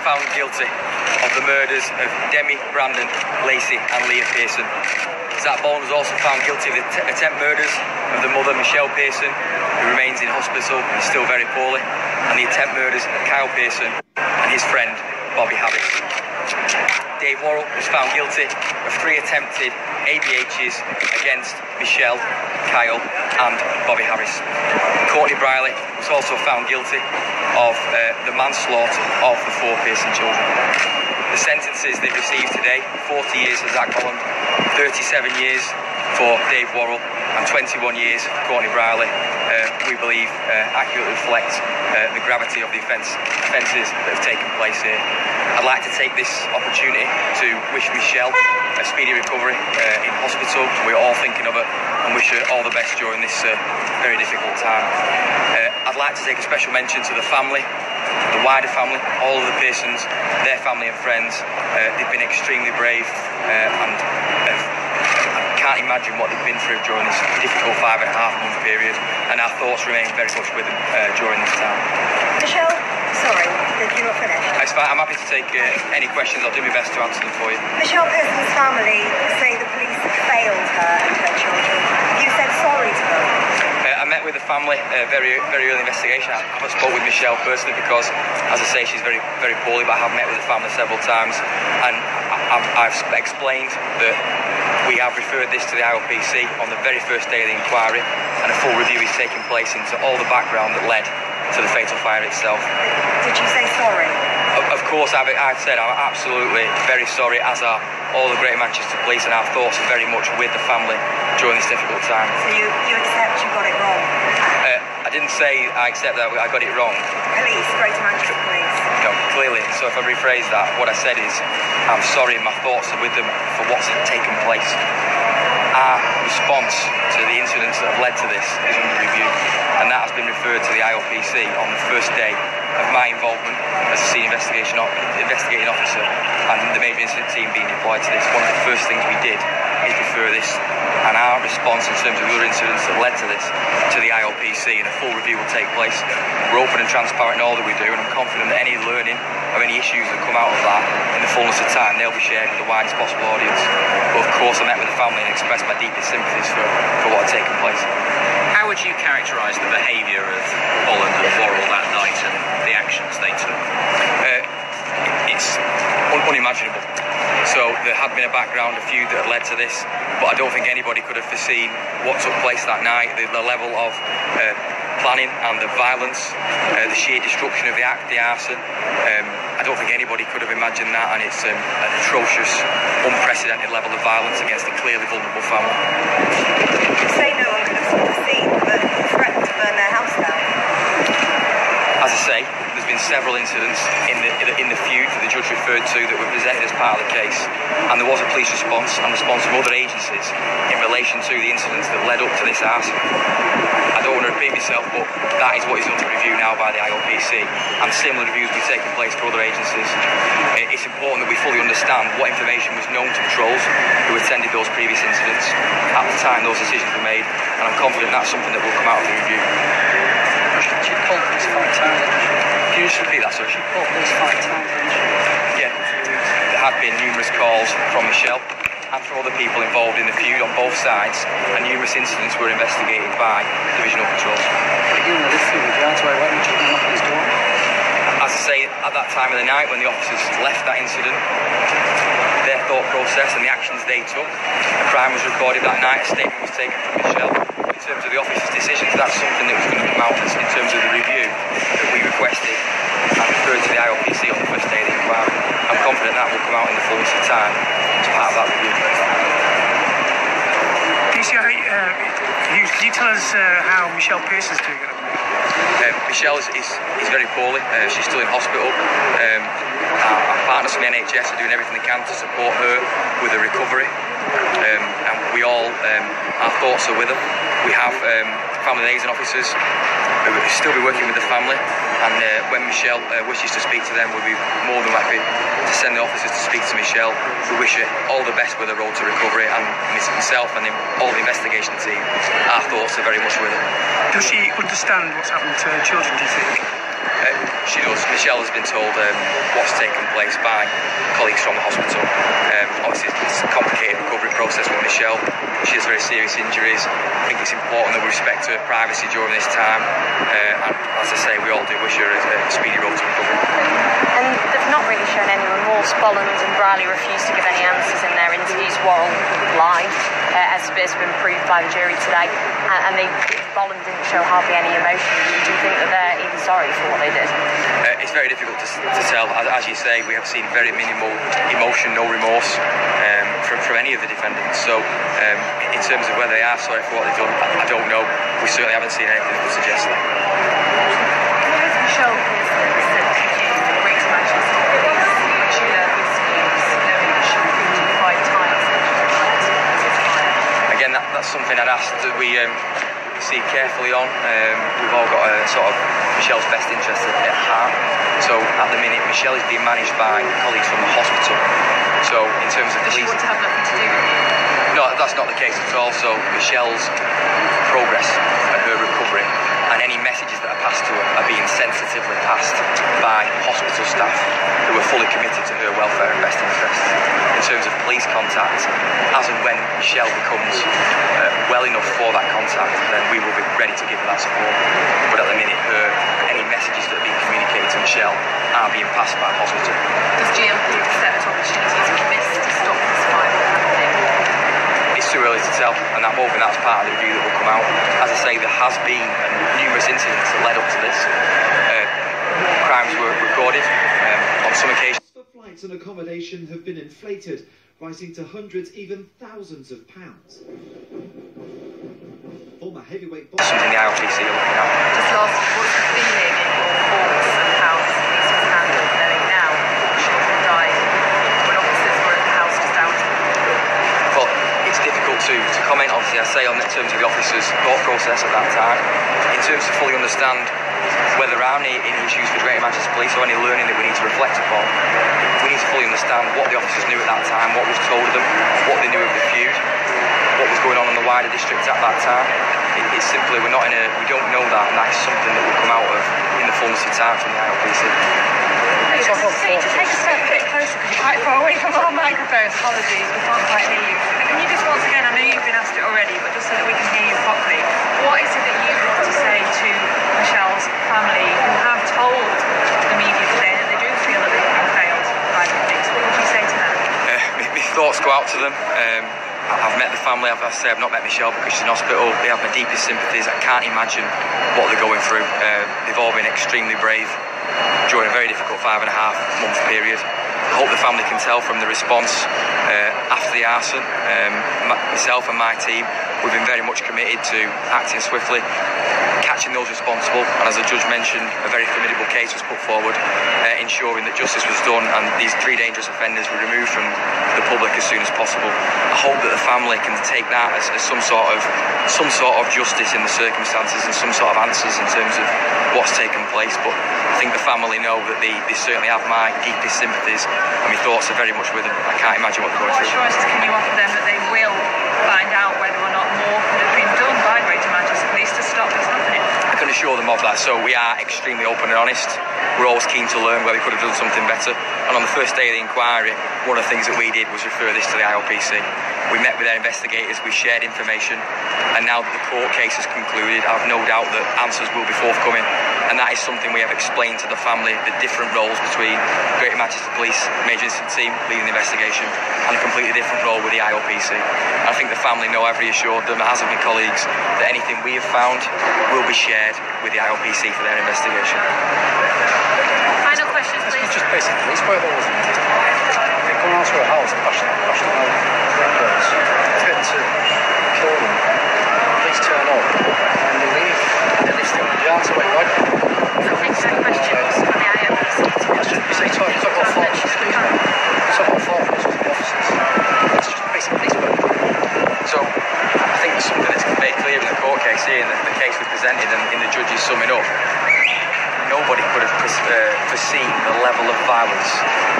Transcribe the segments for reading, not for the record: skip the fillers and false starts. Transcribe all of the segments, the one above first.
found guilty of the murders of Demi, Brandon, Lacey and Leah Pearson. Zach Boland was also found guilty of the attempt murders of the mother, Michelle Pearson, who remains in hospital and is still very poorly, and the attempt murders of Kyle Pearson and his friend, Bobby Harris. Dave Worrell was found guilty of 3 attempted ABHs against Michelle, Kyle and Bobby Harris. Courtney Briley was also found guilty of the manslaughter of the 4 Pearson children. The sentences they've received today: 40 years for Zach Boland, 37 years for Dave Worrell and 21 years for Courtney Briley, we believe accurately reflect the gravity of the offences that have taken place here. I'd like to take this opportunity to wish Michelle a speedy recovery in hospital. We're all thinking of her and wish her all the best during this very difficult time. I'd like to take a special mention to the family, the wider family, all of the Pearsons, their family and friends. They've been extremely brave and I can't imagine what they've been through during this difficult 5.5-month period, and our thoughts remain very much with them during this time. Michelle, sorry, did you not finish? It's fine. I'm happy to take any questions. I'll do my best to answer them for you. Michelle Pearson's family say the police failed her and her children. You said sorry to them. I met with the family very early investigation. I haven't spoken with Michelle personally because, as I say, she's very poorly, but I have met with the family several times, and I've explained that we have referred this to the IOPC on the very first day of the inquiry, and a full review is taking place into all the background that led to the fatal fire itself. Did you say sorry? Of course, I've said I'm absolutely very sorry, as are all the Greater Manchester Police, and our thoughts are very much with the family during this difficult time. So you accept you got it wrong? I didn't say I accept that I got it wrong. Police, Greater Manchester Police. No, clearly. So if I rephrase that, what I said is I'm sorry, my thoughts are with them for what's taken place. Our response to the incidents that have led to this is under review, and that has been referred to the IOPC on the first day of my involvement as a senior investigating officer and the major incident team being deployed to this. One of the first things we did is refer this and our response in terms of the other incidents that led to this to the IOPC, and a full review will take place. We're open and transparent in all that we do, and I'm confident that any learning of any issues that come out of that in the fullness of time, they'll be shared with the widest possible audience. But of course I met with the family and expressed my deepest sympathies for what had taken place. How would you characterise the behaviour of Boland and Worrell that night and the actions they took? It's unimaginable. So there had been a background, a feud that had led to this, but I don't think anybody could have foreseen what took place that night, the level of planning and the violence, the sheer destruction of the arson. I don't think anybody could have imagined that, and it's an atrocious, unprecedented level of violence against a clearly vulnerable family. You say no one could have foreseen, but you threatened to burn their house down. As I say, there's been several incidents in the feud that the judge referred to that were presented as part of the case, and there was a police response and response from other agencies in relation to the incidents that led up to this arson. I don't want to repeat myself, but that is what is under review now by the IOPC, and similar reviews will be taking place for other agencies. It's important that we fully understand what information was known to patrols who attended those previous incidents at the time those decisions were made, and I'm confident that's something that will come out of the review. She called police 5 times. Can you just repeat that, sorry? She called police 5 times. Yeah, there had been numerous calls from Michelle and from other people involved in the feud on both sides, and numerous incidents were investigated by divisional patrols. But you know, this feud, that's why why didn't you knock on his door? As I say, at that time of the night when the officers left that incident, their thought process and the actions they took, a crime was recorded that night, a statement was taken from Michelle. In terms of the officers' decisions, that's something that was going to come out in terms of the review that we requested and referred to the IOPC on the first day of the inquiry. I'm confident that will come out in the fullness of time as part of that review. Can you tell us how Michelle Pearson's doing at the moment? Michelle is very poorly. She's still in hospital. Our partners from the NHS are doing everything they can to support her with her recovery. And we all, our thoughts are with her. We have family liaison officers who will still be working with the family, and when Michelle wishes to speak to them, we'll be more than happy to send the officers to speak to Michelle. We wish her all the best with her road to recovery, and myself and all the investigation team, our thoughts are very much with her. Does she understand what's happened to her children, do you think? She does. Michelle has been told what's taken place by colleagues from the hospital. Obviously, it's a complicated recovery process with Michelle. She has very serious injuries. I think it's important that we respect her privacy during this time. And as I say, we all do wish her a speedy road to recovery. And they've not really shown any remorse. Bolland and Briley refused to give any answers in their interviews. Worrell lied, as has been proved by the jury today. And Bolland didn't show hardly any emotion. Do you think that they're even sorry for what they did? It's very difficult to tell. As you say, we have seen very minimal emotion, no remorse from any of the defendants. So in terms of whether they are sorry for what they've done, I don't know. We certainly haven't seen anything that would suggest that. What has Michelle said to you, Great Manchester Police, when she learned this news, knowing that she was beaten 5 times? Again, that's something I'd ask that we see carefully on. We've all got a sort of Michelle's best interest at heart. So at the minute, Michelle is being managed by colleagues from the hospital. So in terms of police, does she want to have nothing to do with you? No, that's not the case at all. So Michelle's progress and her recovery and any messages that are passed to her are being sensitively passed by hospital staff who are fully committed to her welfare and best interests. In terms of police contact, as and when Michelle becomes well enough for that contact, then we will be ready to give her that support. But at the minute, any messages that are being communicated to Michelle are being passed by hospital. Does GMP accept opportunities to miss to stop this fire from happening? It's too early to tell, and I'm hoping that's part of the review that will come out. As I say, there has been numerous incidents that led up to this. Crimes were recorded on some occasions. For flights and accommodation have been inflated, rising to hundreds, even thousands of pounds. Former heavyweight boxer. Something the IOPC are looking at. Just last, what's the feeling in your thoughts of how this was handled, knowing now children died when officers were at the house just out? Well, it's difficult to comment, obviously, I say, on the terms of the officers' thought process at that time. In terms to fully understand whether there are any issues with Greater Manchester Police or any learning that we need to reflect upon, we need to fully understand what the officers knew at that time, what was told of them, what they knew of the feud, what was going on in the wider district at that time. It's simply, we don't know that, and that is something that will come out of in the fullness of time from the IOPC. To take a step a bit closer, because you're quite far away from our microphones, apologies, we can't quite hear you. Can you just once again, I know you've been asked it already, but just so that we can hear you properly, what is it that you want to say to Michelle's family who have told the media today that they do feel that they've been failed by the police? What would you say to them? My thoughts go out to them. I've met the family. I've not met Michelle because she's in hospital. They have my deepest sympathies. I can't imagine what they're going through. They've all been extremely brave during a very difficult 5.5-month period. I hope the family can tell from the response after the arson. Myself and my team, we've been very much committed to acting swiftly, catching those responsible, and as the judge mentioned, a very formidable case was put forward, ensuring that justice was done and these 3 dangerous offenders were removed from the public as soon as possible. I hope that the family can take that as some sort of justice in the circumstances and some sort of answers in terms of what's taken place. But I think the family know that they certainly have my deepest sympathies, and my thoughts are very much with them. I can't imagine what they're going through. What assurances can you offer them that they will find out whether or not more could have been done by Greater Manchester Police to stop this happening? I can assure them of that. So we are extremely open and honest. We're always keen to learn where we could have done something better. And on the first day of the inquiry, one of the things that we did was refer this to the IOPC. We met with their investigators, we shared information, and now that the court case has concluded, I have no doubt that answers will be forthcoming. And that is something we have explained to the family, the different roles between Greater Manchester Police Major Incident Team leading the investigation and a completely different role with the IOPC. And I think the family know I've reassured them, as have my colleagues, that anything we have found will be shared with the IOPC for their investigation. Final questions, please. Just basically, police were always they go out to a house, crashing out windows, threaten to kill them. Police turn up and they leave. And they still the answer went right. Nothing to questions from the IOPC. You talk about fault, excuse me. You talk about fault for the officers. It's just basic police work. So I think there's something that's made clear in the court case here, and the case we presented and in the judge's summing up. Nobody could have seen the level of violence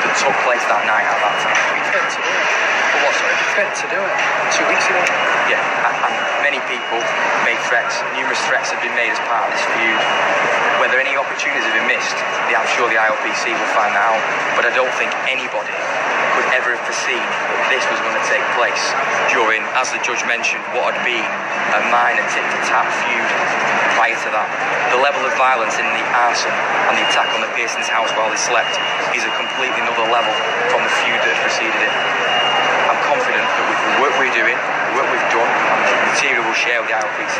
that took place that night at that time. Fit to do it. But what, sorry? Fit to do it. 2 weeks ago. Yeah, and many people made threats. Numerous threats have been made as part of this feud. Whether any opportunities have been missed, I'm sure the IOPC will find that out. But I don't think anybody could ever have foreseen that this was going to take place during, as the judge mentioned, what had been a minor tit-for-tat feud prior to that. The level of violence in the arson and the attack on the Pearsons' house while they slept is a completely another level from the feud that preceded it. I'm confident that with the work we're doing, the work we've done, and the material we'll share with the IOPC,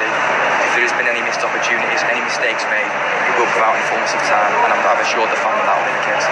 if there has been any missed opportunities, any mistakes made, it will come out in the fullness of time, and I've assured the family that will be the case.